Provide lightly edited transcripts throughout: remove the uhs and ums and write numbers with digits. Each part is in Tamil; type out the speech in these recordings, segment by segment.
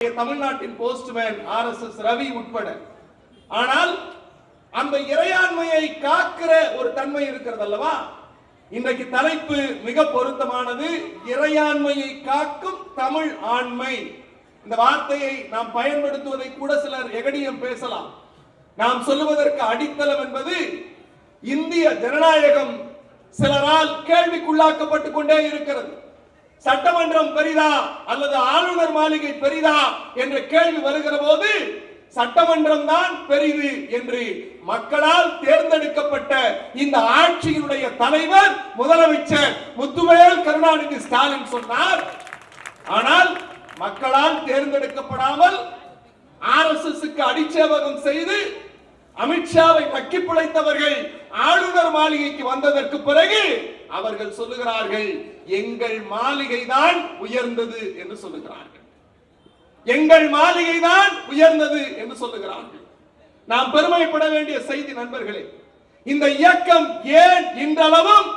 தமிழ்நாட்டின் போஸ்ட்மேன் RSS ரவி உட்பட. ஆனால் அந்த இறையாண்மையை காக்கிற ஒரு தன்மை இருக்கிறது அல்லவா? இன்றைக்கு தலைப்பு மிக பொருத்தமானது, இறையாண்மையை காக்கும் தமிழ் ஆண்மை. இந்த வார்த்தையை நாம் பயன்படுத்துவதை கூட சிலர் எகடியம் பேசலாம். நாம் சொல்லுவதற்கு அடித்தளம் என்பது இந்திய ஜனநாயகம் சிலரால் கேள்விக்குள்ளாக்கப்பட்டுக் கொண்டே இருக்கிறது. சட்டமன்றம் பெரிதா அல்லது ஆளுநர் மாளிகை பெரிதா என்ற கேள்வி வருகிற போது சட்டமன்றம் தான் பெரிது என்று மக்களால் தேர்ந்தெடுக்கப்பட்ட இந்த ஆட்சியினுடைய தலைவர் முதலமைச்சர் முத்துவேல் கருணாநிதி ஸ்டாலின் சொன்னார். ஆனால் மக்களால் தேர்ந்தெடுக்கப்படாமல் RSSக்கு அடிச்சேவகம் செய்து அமித்ஷாவை மக்கி பிழைத்தவர்கள் ஆளுநர் மாளிகைக்கு வந்ததற்கு பிறகு அவர்கள் சொல்லுகிறார்கள், எங்கள் மாளிகை தான் உயர்ந்தது என்று சொல்லுகிறார்கள். எங்கள் மாளிகை தான் உயர்ந்தது என்று சொல்லுகிறார்கள். நாம் பெருமைப்பட வேண்டிய செய்தி நண்பர்களே. இந்த இயக்கம் ஏன் இன்றளவும்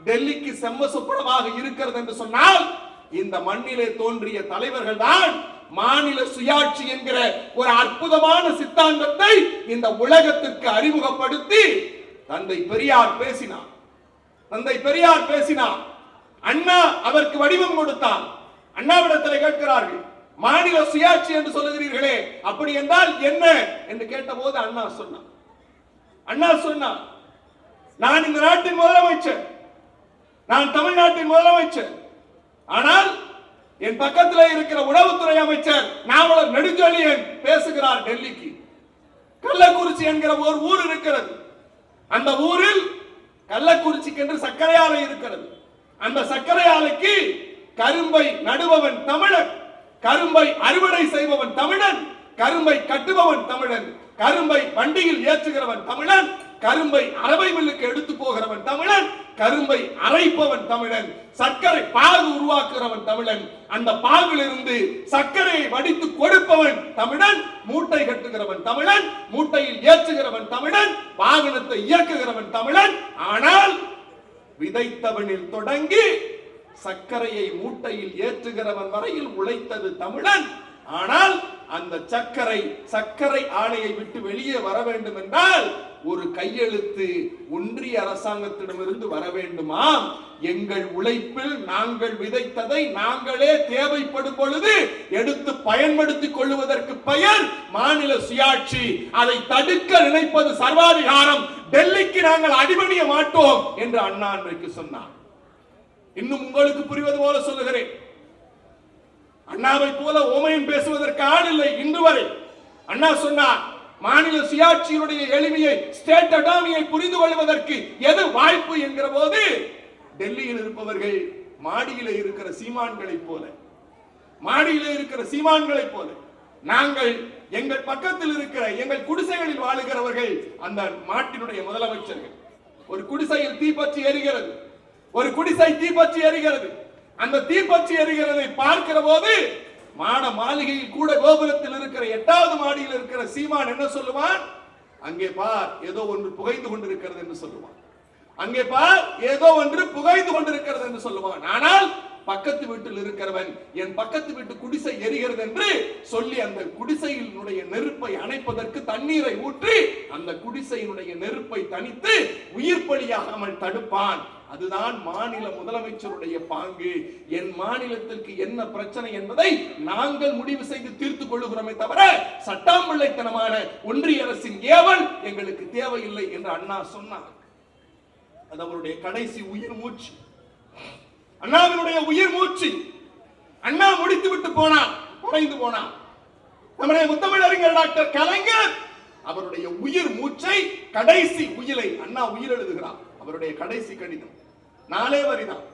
டெல்லிக்கு செம்மசுப்படமாக இருக்கிறது என்று சொன்னால், இந்த மண்ணிலே தோன்றிய தலைவர்கள் தான் மாநில சுயாட்சி என்கிற ஒரு அற்புதமான சித்தாந்தத்தை இந்த உலகத்திற்கு அறிமுகப்படுத்தி தந்தை பெரியார் பேசினார். தந்தை பெரியார் பேசினார். அண்ணா அதற்கு வடிவம் கொடுத்தார். அண்ணாவிடத்தில் கேட்கிறார்கள், மாநில சுயாட்சி என்று சொல்லுகிறீர்களே, அப்படி என்றால் என்ன என்று கேட்டபோது அண்ணா சொன்னார், நான் இந்த நாட்டின் முதலமைச்சர், நான் தமிழ்நாட்டின் முதலமைச்சர். ஆனால் என் பக்கத்தில் இருக்கிற உணவுத்துறை அமைச்சர் நாவலர் நெடுஞ்செழியன் பேசுகிறார் டெல்லிக்கு. கள்ளக்குறிச்சி என்கிற ஒரு ஊர் இருக்கிறது. அந்த ஊரில் கள்ளக்குறிச்சிக்கு என்று சர்க்கரை ஆலை இருக்கிறது. அந்த சர்க்கரை ஆலைக்கு கரும்பை நடுபவன் தமிழன், கரும்பை அறுவடை செய்பவன் தமிழன், கரும்பை கட்டுபவன் தமிழன், கரும்பை வண்டியில் ஏற்றுகிறவன் தமிழன், கரும்பை அரவை மில்லுக்கு எடுத்து போகிறவன் தமிழன், கரும்பை அரைப்பவன் தமிழன், சர்க்கரை பாகு உருவாக்குகிறவன் தமிழன், அந்த பாகிலிருந்து சர்க்கரையை வடித்து கொடுப்பவன் தமிழன், மூட்டை கட்டுகிறவன் தமிழன், மூட்டையில் ஏற்றுகிறவன் தமிழன், வாகனத்தை இயக்குகிறவன் தமிழன். ஆனால் விதைத்தவனில் தொடங்கி சர்க்கரையை மூட்டையில் ஏற்றுகிறவன் வரையில் உழைத்தது தமிழன். ஆனால் அந்த சர்க்கரை ஆலையை விட்டு வெளியே வர வேண்டும் என்றால் ஒரு கையெழுத்து ஒன்றிய அரசாங்கத்திடமிருந்து வர வேண்டுமா? எங்கள் உழைப்பில் நாங்கள் விதைத்ததை நாங்களே தேவைப்படும் பொழுது எடுத்து பயன்படுத்திக் கொள்வதற்கு பெயர் மாநில சுயாட்சி. அதை தடுக்க நினைப்பது சர்வாதிகாரம். டெல்லிக்கு நாங்கள் அடிபணிய மாட்டோம் என்று அண்ணா அன்றைக்கு சொன்னார். இன்னும் உங்களுக்கு புரிவது போல சொல்லுகிறேன், அண்ணாவை போல ஓமையும் பேசுவதற்கு ஆள் இல்லை இன்று வரை. அண்ணா சொன்னார், மாநில சுயாட்சியினுடைய எளிமையை, ஸ்டேட் அட்டாமியை புரிந்து கொள்வதற்கு எது வாய்ப்பு என்கிற போது டெல்லியில் இருப்பவர்கள் மாடியிலே இருக்கிற சீமான்களை போல நாங்கள் எங்கள் பக்கத்தில் இருக்கிற எங்கள் குடிசைகளில் வாழுகிறவர்கள் அந்த நாட்டினுடைய முதலமைச்சர்கள். ஒரு குடிசையில் தீப்பற்றி எரிகிறது, ஒரு குடிசை தீப்பற்றி எரிகிறது. அந்த தீப்பற்றி எரிகிறதை பார்க்கிற போது மாட மாளிகையில் கூட கோபுரத்தில் இருக்கிற 8வது மாடியில் இருக்கிற சீமான் என்ன சொல்லுவான்? அங்கே பார், ஏதோ ஒன்று புகைந்து கொண்டிருக்கிறது என்று சொல்லுவான். அங்கே பார், ஏதோ ஒன்று புகைந்து கொண்டிருக்கிறது என்று சொல்லுவான். ஆனால் பக்கத்து வீட்டில் இருக்கிறவன் என் பக்கத்து வீட்டு குடிசை எரிகிறது என்று சொல்லி அந்த குடிசையினுடைய நெருப்பை அணைப்பதற்கு தண்ணீரை ஊற்றி அந்த குடிசையினுடைய நெருப்பை தணித்து உயிர் பலியாகாமல் தடுப்பான். அதுதான் மாநில முதலமைச்சருடைய பாங்கு. என் மாநிலத்திற்கு என்ன பிரச்சனை என்பதை நாங்கள் முடிவு செய்து தீர்த்துக் கொள்ளுகிறோமே தவிர சட்டாம்பிள்ளைத்தனமான ஒன்றிய அரசின் ஏவல் எங்களுக்கு தேவையில்லை என்று அண்ணா சொன்னார். அது அவருடைய கடைசி உயிர் மூச்சு, அண்ணாவினுடைய உயிர் மூச்சு. அண்ணா முடித்து விட்டு போனார், குறைந்து போனார். நம்முடைய முத்தமிழறிஞர் டாக்டர் கலைஞர் அவருடைய உயிர் மூச்சை, கடைசி உயிரை அண்ணா உயிர் எழுதுகிறார். அவருடைய கடைசி கடிதம் 4 வரிதான்.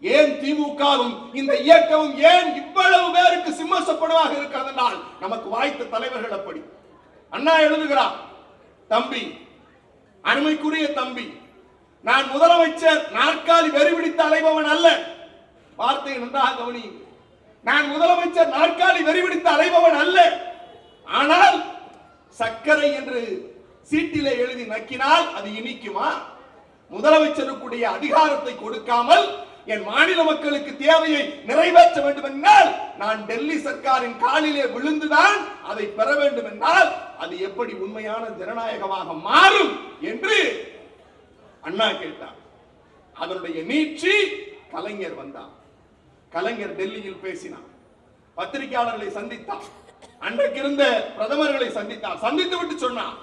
ஏன் திமுகவும் இந்த இயக்கமும் ஏன் இவ்வளவு பேருக்கு சிம்மசப்படமாக இருக்கிறது என்றால் நமக்கு வாய்த்த தலைவர்கள் அப்படி. அண்ணா எழுதுகிறார், தம்பி, அருமைக்குரிய தம்பி, நான் முதலமைச்சர் நாற்காலி வெறிபிடித்து அலைபவன் அல்ல. வார்த்தையை நன்றாக கவனி. நான் முதலமைச்சர் நாற்காலி வெறிபிடித்து அலைபவன் அல்ல. ஆனால் சர்க்கரை என்று சீட்டிலே எழுதி நக்கினால் அது இனிக்குமா? முதலமைச்சருக்குடைய அதிகாரத்தை கொடுக்காமல் என் மாநில மக்களுக்கு தேவையை நிறைவேற்ற வேண்டும் என்றால் நான் டெல்லி சர்க்காரின் காலிலே விழுந்துதான் அதை பெற வேண்டும் என்றால் அது எப்படி உண்மையான ஜனநாயகமாக மாறும் என்று அண்ணா கேட்டார். அதனுடைய நீட்சி கலைஞர் வந்தார். கலைஞர் டெல்லியில் பேசினார், பத்திரிகையாளர்களை சந்தித்தார், அன்றைக்கு இருந்த பிரதமர்களை சந்தித்தார். சந்தித்து விட்டு சொன்னார்,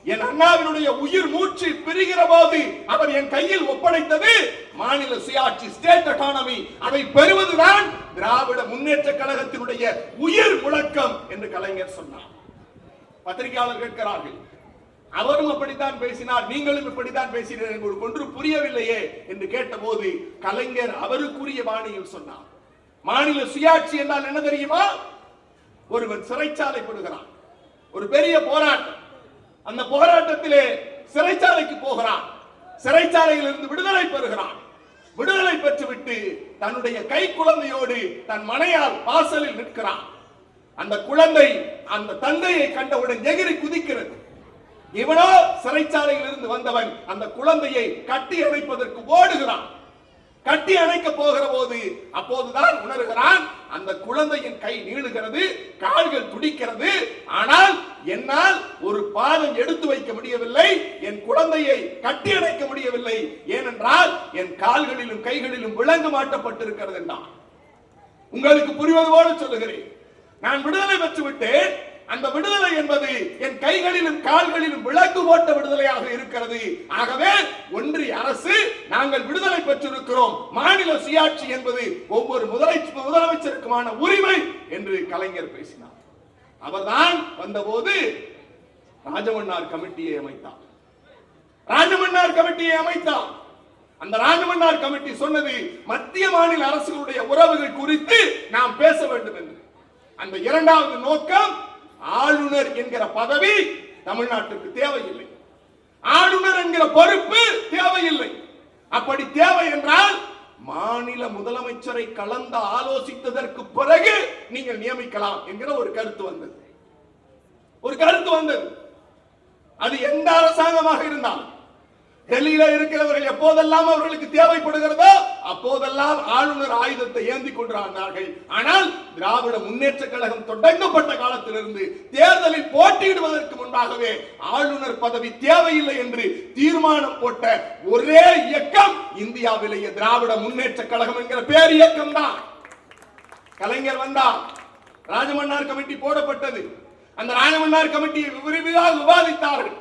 என் அண்ணாவினுடைய உயிர் மூச்சு பிரிகிற போது அவர் என் கையில் ஒப்படைத்தது மாநில சுயாட்சி, ஸ்டேட் அட்டானமி. அதை பெறுவதுதான் திராவிட முன்னேற்ற கழகத்தினுடைய உயிர் முழக்கம் என்று கலைஞர் சொன்னார். பத்திரிகையாளர் கேட்கிறார்கள், அவரும் அப்படித்தான் பேசினார், நீங்களும் இப்படித்தான் பேசினீர்கள், உங்களுக்கு ஒன்று புரியவில்லையே என்று கேட்டபோது கலைஞர் அவருக்குரிய பாணியில் சொன்னார், மாநில சுயாட்சி என்றால் என்ன தெரியுமா? ஒருவன் சிறைச்சாலைப்படுகிறான், ஒரு பெரிய போராட்டம், அந்த போராட்டத்திலே சிறைச்சாலைக்கு போகிறான், சிறைச்சாலையில் இருந்து விடுதலை பெறுகிறான், விடுதலை பெற்றுவிட்டு தன்னுடைய கை குழந்தையோடு தன் மனையால் வாசலில் நிற்கிறான். அந்த குழந்தை அந்த தந்தையை கண்டவுடன் எகிரி குதிக்கிறது. இவனோ சிறைச்சாலையில் இருந்து வந்தவன் அந்த குழந்தையை கட்டி அணைப்பதற்கு ஓடுகிறான். கட்டி அணைக்க போகிற போது அப்போதுதான் உணர்கிறான், அந்த குழந்தையின் கை நீளுகிறது, கால்கள் துடிக்கிறது, ஆனால் என்னால் ஒரு பாதம் எடுத்து வைக்க முடியவில்லை, என் குழந்தையை கட்டி அணைக்க முடியவில்லை, ஏனென்றால் என் கால்களிலும் கைகளிலும் விலங்கு மாட்டப்பட்டிருக்கிறது என்றான். உங்களுக்கு புரிவது போல சொல்லுகிறேன், நான் விடுதலை பெற்று விட்டேன், அந்த விடுதலை என்பது என் கைகளிலும் கால்களிலும் விலங்கு போட்ட விடுதலையாக இருக்கிறது. ஆகவே ஒன்றிய அரசு நாங்கள் விடுதலை பெற்றிருக்கிறோம், மாநில சுயாட்சி என்பது ஒவ்வொரு முதலமைச்சருக்குமான உரிமை என்று கலைஞர் பேசினார். அவர்தான் வந்தபோது ராஜமன்னார் கமிட்டியை அமைத்தார். ராஜமன்னார் கமிட்டியை அமைத்தார். அந்த ராஜமன்னார் கமிட்டி சொன்னது, மத்திய மாநில அரசுகளுடைய உறவுகள் குறித்து நாம் பேச வேண்டும் என்று. அந்த இரண்டாவது நோக்கம், ஆளுநர் என்கிற பதவி தமிழ்நாட்டுக்கு தேவையில்லை, ஆளுநர் என்கிற பொறுப்பு தேவையில்லை. அப்படி தேவை என்றால் மாநில முதலமைச்சரை கலந்து ஆலோசித்ததற்கு பிறகு நீங்கள் நியமிக்கலாம் என்கிற ஒரு கருத்து வந்தது. அது எந்த அரசாங்கமாக இருந்தாலும் டெல்லியில இருக்கிறவர்கள் எப்போதெல்லாம் அவர்களுக்கு தேவைப்படுகிறதோ அப்போதெல்லாம் ஆளுநர் ஆயுதத்தை ஏந்தி கொண்டிருந்தார்கள். ஆனால் திராவிட முன்னேற்ற கழகம் தொடங்கப்பட்ட காலத்திலிருந்து தேர்தலில் போட்டியிடுவதற்கு முன்பாகவே ஆளுநர் பதவி தேவையில்லை என்று தீர்மானம் போட்ட ஒரே இயக்கம் இந்தியாவிலேயே திராவிட முன்னேற்ற கழகம் என்கிற பேர் இயக்கம் தான். கலைஞர் வந்தார், ராஜமன்னார் கமிட்டி போடப்பட்டது. அந்த ராஜமன்னார் கமிட்டியை விரிவாக விவாதித்தார்கள்.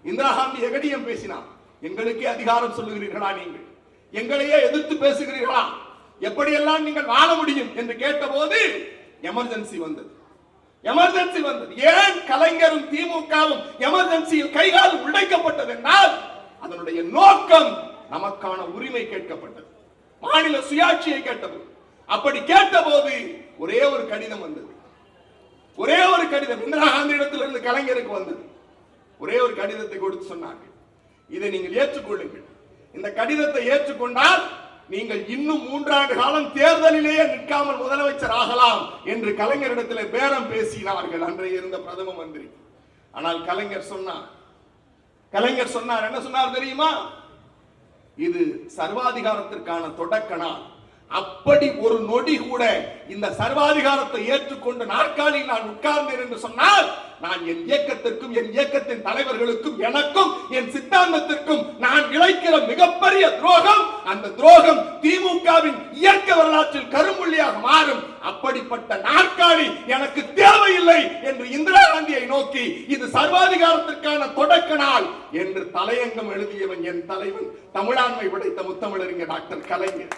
இந்திரா காந்தி எகடியம் பேசினார், எங்களுக்கே அதிகாரம் சொல்லுகிறீர்களா, நீங்கள் எங்களையே எதிர்த்து பேசுகிறீர்களா, எப்படியெல்லாம் நீங்கள் வாழ முடியும் என்று கேட்டபோது எமர்ஜென்சி வந்தது. ஏன் கலைஞரும் திமுகவும் எமர்ஜென்சியில் கைகால் உடைக்கப்பட்டது என்றால் அதனுடைய நோக்கம் நமக்கான உரிமை கேட்கப்பட்டது, மாநில சுயாட்சியை கேட்டது. அப்படி கேட்டபோது ஒரே ஒரு கடிதம் வந்தது, ஒரே ஒரு கடிதம் இந்திரா காந்தி இடத்திலிருந்து கலைஞருக்கு வந்தது. ஒரே ஒரு கடிதத்தை கொடுத்து சொன்னார்கள், இதை நீங்கள் ஏற்றுக்கொள்ளுங்கள், இந்த கடிதத்தை ஏற்றுக்கொண்டால் நீங்கள் இன்னும் 3 ஆண்டு காலம் தேர்தலிலேயே நிற்காமல் முதலமைச்சர் ஆகலாம் என்று கலைஞரிடத்தில் பேரம் பேசினார்கள் அன்றைய இருந்த பிரதம மந்திரி. ஆனால் கலைஞர் சொன்னார், என்ன சொன்னார் தெரியுமா? இது சர்வாதிகாரத்திற்கான தொடக்க நாள், அப்படி ஒரு நொடி கூட இந்த சர்வாதிகாரத்தை ஏற்றுக்கொண்டு நாற்காலியில் நான் உட்கார்ந்தேன் என்று சொன்னால் நான் என் இயக்கத்திற்கும் என் இயக்கத்தின் தலைவர்களுக்கும் எனக்கும் என் சித்தாந்தத்திற்கும் நான் இழைக்கிற மிகப்பெரிய துரோகம், அந்த துரோகம் திமுகவின் இயக்க வரலாற்றில் கரும்புள்ளியாக மாறும். அப்படிப்பட்ட நாற்காலி எனக்கு தேவையில்லை என்று இந்திரா காந்தியை நோக்கி இது சர்வாதிகாரத்திற்கான தொடக்க நாள் என்று தலையங்கம் எழுதியவன் என் தலைவன், தமிழாண்மை படைத்த முத்தமிழறிஞர் டாக்டர் கலைஞர்.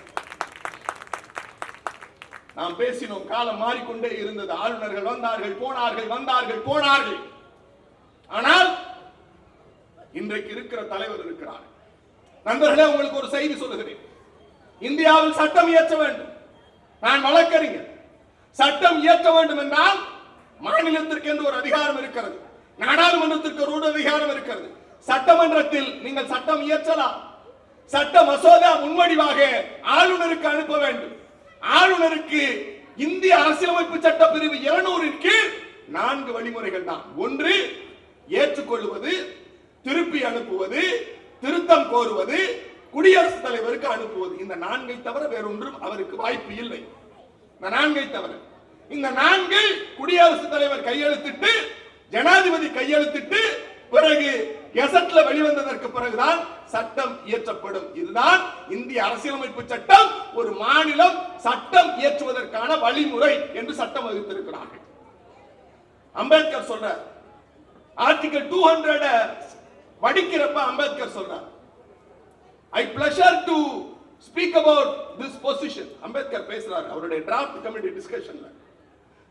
நாம் பேசினோம், காலம் மாறிக்கொண்டே இருந்தது, ஆளுநர்கள் வந்தார்கள். ஆனால் இன்றைக்கு இருக்கிற தலைவர் இருக்கிறார். நண்பர்களே, உங்களுக்கு ஒரு செய்தி சொல்லுகிறேன். இந்தியாவில் சட்டம் இயற்ற வேண்டும். நான் வழக்கறிஞர். சட்டம் இயற்ற வேண்டும் என்றால் மாநிலத்திற்கு என்று ஒரு அதிகாரம் இருக்கிறது, நாடாளுமன்றத்திற்கு ஒரு அதிகாரம் இருக்கிறது. சட்டமன்றத்தில் நீங்கள் சட்டம் இயற்றலாம். சட்ட மசோதா முன்வடிவாக ஆளுநருக்கு அனுப்ப வேண்டும். ஆளுநருக்கு இந்திய அரசியலமைப்பு சட்ட பிரிவு 200 கீழ் 4 வழிமுறைகள் தான். ஒன்று, ஏற்றுக்கொள்வது, திருப்பி அனுப்புவது, திருத்தம் கோருவது, குடியரசுத் தலைவருக்கு அனுப்புவது. இந்த 4 தவிர வேறொன்றும் அவருக்கு வாய்ப்பு இல்லை. இந்த 4 தவிர இந்த 4 குடியரசுத் தலைவர் கையெழுத்திட்டு ஜனாதிபதி கையெழுத்திட்டு பிறகு கெசட்ல வெளிவந்ததற்கு பிறகுதான் சட்டம் இயற்றப்படும். இதுதான் இந்திய அரசியலமைப்பு சட்டம். ஒரு மாநிலம் சட்டம் இயற்றுவதற்கான வழிமுறை என்று சட்டம் வகுத்திருக்கிறார்கள். அம்பேத்கர் சொல்றார், ஆர்டிகல் 200 வடிக்கிறப்ப அம்பேத்கர் சொல்றார், I pleasure to speak about this position. Ambedkar பேசுறார் அவருடைய டிராஃப்ட் கமிட்டி டிஸ்கஷன்ல.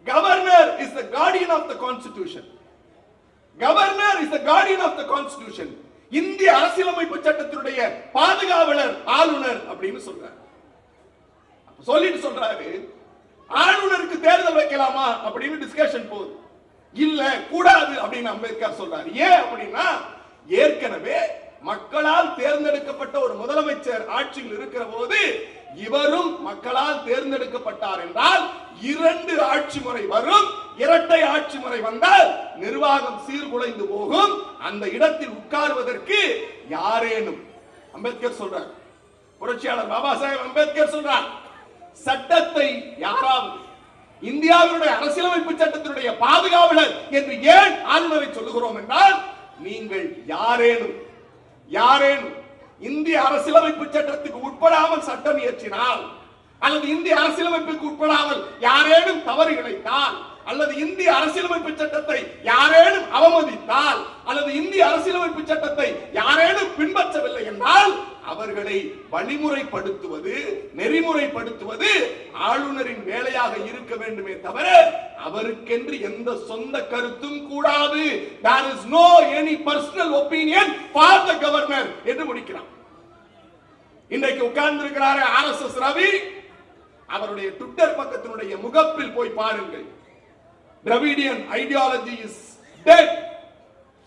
Governor is the guardian of the constitution. Governor is the guardian of the constitution. இந்திய அரசியலமைப்பு சட்டத்தினுடைய பாதுகாவலர் ஆளுநர் அப்படின்னு சொல்றார். சொல்லிட்டு சொல்றாரு, ஆளுநருக்கு தேர்தல் வைக்கலாமா அப்படின்னு டிஸ்கஷன் போகுது. இல்ல கூடாது அப்படின்னு அம்பேத்கர் சொல்றாரு. ஏன் அப்படின்னா, ஏற்கனவே மக்களால் தேர்ந்தெடுக்கப்பட்ட ஒரு முதலமைச்சர் ஆட்சியில் இருக்கிற போது இவரும் மக்களால் தேர்ந்தெடுக்கப்பட்டார் என்றால் 2 ஆட்சி முறை வரும். இரட்டை ஆட்சி முறை வந்தால் நிர்வாகம் சீர்குலைந்து போகும். அந்த இடத்தில் உட்கார்வதற்கு யாரேனும், அம்பேத்கர் சொல்றார், புரட்சியாளர் பாபா சாஹேப் அம்பேத்கர் சொல்றார், சட்டத்தை யாராவது இந்தியாவினுடைய அரசியலமைப்பு சட்டத்தினுடைய பாதுகாவலர் என்று ஏன் ஆளுநரை சொல்லுகிறோம் என்றால், நீங்கள் யாரேனும் இந்திய அரசியலமைப்பு சட்டத்துக்கு உட்படாமல் சட்டம் இயற்றினால், அல்லது இந்திய அரசியலமைப்புக்கு உட்படாமல் யாரேனும் தவறு இழைத்தால், அல்லது இந்திய அரசியலமைப்பு சட்டத்தை யாரேனும் அவமதித்தால், அல்லது இந்திய அரசியலமைப்பு சட்டத்தை யாரேனும் பின்பற்றவில்லை என்றால் அவர்களை வழிமுறைப்படுத்துவது, நெறிமுறைப்படுத்துவது ஆளுநரின் வேலையாக இருக்க வேண்டுமே தவிர அவருக்கென்று எந்த சொந்த கருத்தும் கூடாது. There is no any personal opinion for the governor என்று முடிக்கிறார். இன்றைக்கு உட்கார்ந்து இருக்கிறார் RSS ரவி. அவருடைய ட்விட்டர் பக்கத்தினுடைய முகப்பில் போய் பாருங்கள். திராவிடியன் ஐடியாலஜி இஸ் டெட்,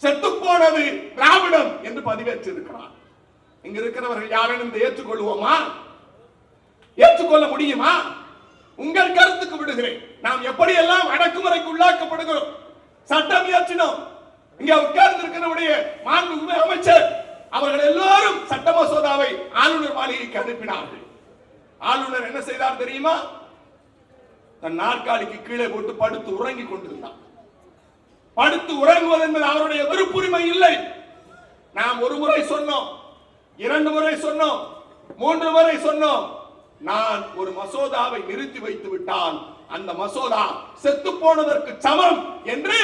செத்து போனது திராவிடம் என்று பதிவேற்றிருக்கிறார். இங்க இருக்கிறவர்கள் யாரும் இதை ஏற்றுக்கொள்வோமா? ஏற்றுக்கொள்ள முடியுமா? உங்கள் கருத்துக்கு விடுகிறேன். நாம் எப்படியெல்லாம் அடக்குமுறைக்கு உள்ளாக்கப்படுகிறோம். சட்டம் இயற்றினோம். இங்க உட்கார்ந்து இருக்கிறவருடைய மாண்புமிகு அமைச்சர் அவர்கள் எல்லாரும் சட்ட மசோதாவை ஆளுநர் மாளிகைக்கு அனுப்பினார்கள். ஆளுநர் என்ன செய்தார் தெரியுமா? தன் நாற்காலிக்கு கீழே போட்டு படுத்து உறங்கிக் கொண்டிருந்தார். படுத்து உறங்குவது என்பது அவருடைய விருப்புரிமை இல்லை. நாம் ஒரு முறை சொன்னோம், 2 முறை சொன்னோம், 3 முறை சொன்னோம். நான் ஒரு மசோதாவை நிறுத்தி வைத்து விட்டால் அந்த மசோதா செத்து போனதற்கு சமம் என்று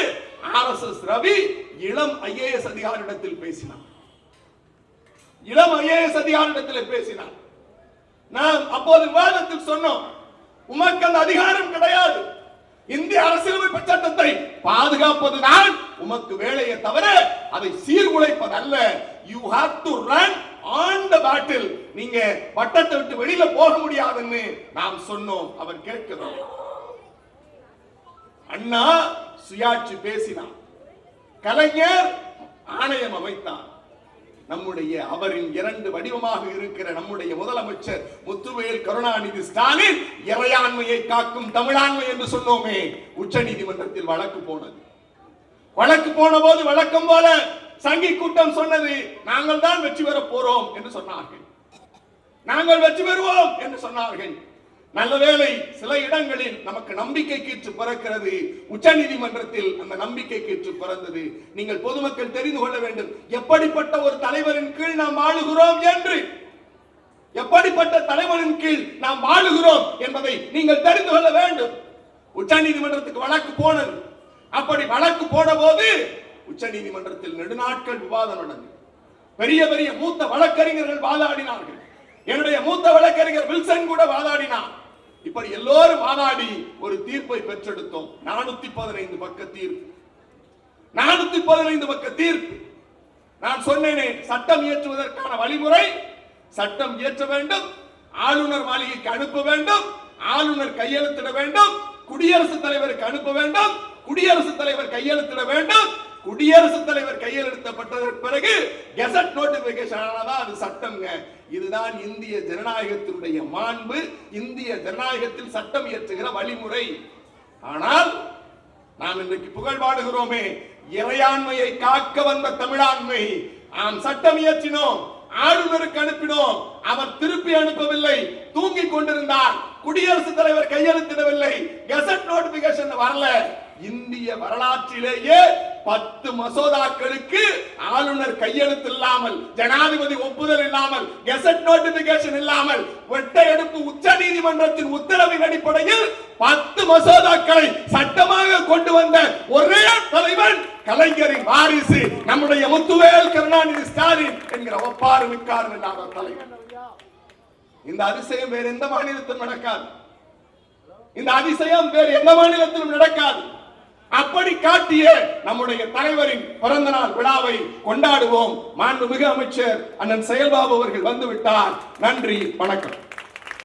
RSS ரவி இளம் IAS அதிகாரியிடத்தில் பேசினார். இளம் IAS அதிகாரியிடத்தில் பேசினார். நாம் அப்போது விவாதத்தில் சொன்னோம், உமக்கு அந்த அதிகாரம் கிடையாது. இந்திய அரசியலமைப்பு சட்டத்தை பாதுகாப்பதுதான் உமக்கு வேலையை தவிர அதை சீர்குலைப்பதல்ல. You have to run on the battle. நீங்க வட்டத்தை விட்டு வெளியில போக முடியாதுன்னு நாம் சொன்னோம். அவர் கேட்கிறார். அண்ணா சுயாட்சி பேசினார். கலைஞர் ஆணையம் அமைத்தார். நம்முடைய அவரின் 2 வடிவமாக இருக்கிற நம்முடைய முதலமைச்சர் முத்துவேல் கருணாநிதி ஸ்டாலின் இறையாண்மையை காக்கும் தமிழாண்மை என்று சொன்னோமே, உச்ச நீதிமன்றத்தில் வழக்கு போனது. வழக்கு போன போது வழக்கம் போல சங்கி கூட்டம் சொன்னது, நாங்கள் தான் வெற்றி பெற போறோம் என்று சொன்னார்கள். நாங்கள் வெற்றி பெறுவோம் என்று சொன்னார்கள். நல்ல வேளை சில இடங்களில் நமக்கு நம்பிக்கை கீற்று பிறக்கிறது. உச்ச நீதிமன்றத்தில் அந்த நம்பிக்கை கீற்று பிறந்தது. நீங்கள் பொதுமக்கள் தெரிந்து கொள்ள வேண்டும், எப்படிப்பட்ட ஒரு தலைவரின் கீழ் நாம் வாழுகிறோம் என்று. எப்படிப்பட்ட தலைவரின் கீழ் நாம் வாழுகிறோம் என்பதை நீங்கள் தெரிந்து கொள்ள வேண்டும். உச்ச நீதிமன்றத்துக்கு வழக்கு போனது. அப்படி வழக்கு போன போது உச்ச நீதிமன்றத்தில் நெடுநாட்கள் விவாதம் நடந்தது. பெரிய பெரிய மூத்த வழக்கறிஞர்கள் வாதாடினார்கள். என்னுடைய மூத்த வழக்கறிஞர் வில்சன் கூட வாதாடினார். இப்படி எல்லோரும் வாதாடி ஒரு தீர்ப்பை பெற்றெடுத்தோம். 415 பக்க தீர்ப்பு. 415 பக்க தீர்ப்பு. நான் சொன்னேனே, சட்டம் இயற்றுவதற்கான வழிமுறை, சட்டம் இயற்ற வேண்டும், ஆளுநர் மாளிகைக்கு அனுப்ப வேண்டும், ஆளுநர் கையெழுத்திட வேண்டும், குடியரசுத் தலைவருக்கு அனுப்ப வேண்டும், குடியரசுத் தலைவர் கையெழுத்திட வேண்டும், குடியரசுத் தலைவர் கையெழுத்தப்பட்டதற்கு பிறகு கெசட் நோட்டிபிகேஷன் ஆனதான் அது சட்டம்ங்க. இதுதான் இந்திய ஜனநாயகத்தினுடைய மாண்பு, இந்திய ஜனநாயகத்தில் சட்டம் இயற்றுகிற வழிமுறை. ஆனால் நாம் இன்றைக்கு புகழ் பாடுகிறோமே, இறையாண்மையை காக்க வந்த தமிழாண்மை. நாம் சட்டம் இயற்றினோம், ஆளுநருக்கு அனுப்பினோம். அவர் திருப்பி அனுப்பவில்லை, தூங்கிக் கொண்டிருந்தார். குடியரசுத் தலைவர் கையெழுத்திடவில்லை, கெசட் நோட்டிபிகேஷன் வரல. இந்திய வரலாற்றிலேயே 10 மசோதாக்களுக்கு ஆளுநர் கையெழுத்து இல்லாமல், ஜனாதிபதி ஒப்புதல் இல்லாமல், கெசட் நோட்டிபிகேஷன் இல்லாமல், வெட்டை எடுப்பு உச்ச நீதிமன்றத்தின் உத்தரவின் அடிப்படையில் 10 மசோதாக்களை சட்டமாக கொண்டு வந்த ஒரே தலைவன் கலைஞரின் வாரிசு நம்முடைய முத்துவேல் கருணாநிதி ஸ்டாலின் என்கிற ஒப்பாறு மிக்காரும் இல்லாத தலைவர். இந்த அதிசயம் வேறு எந்த மாநிலத்திலும் நடக்காது. இந்த அதிசயம் வேறு எந்த மாநிலத்திலும் நடக்காது. அப்படி காட்டிய நம்முடைய தலைவரின் பிறந்த நாள் விழாவை கொண்டாடுவோம். மாண்புமிகு அமைச்சர் அண்ணன் செயல்பாபு அவர்கள் வந்துவிட்டார். நன்றி, வணக்கம்.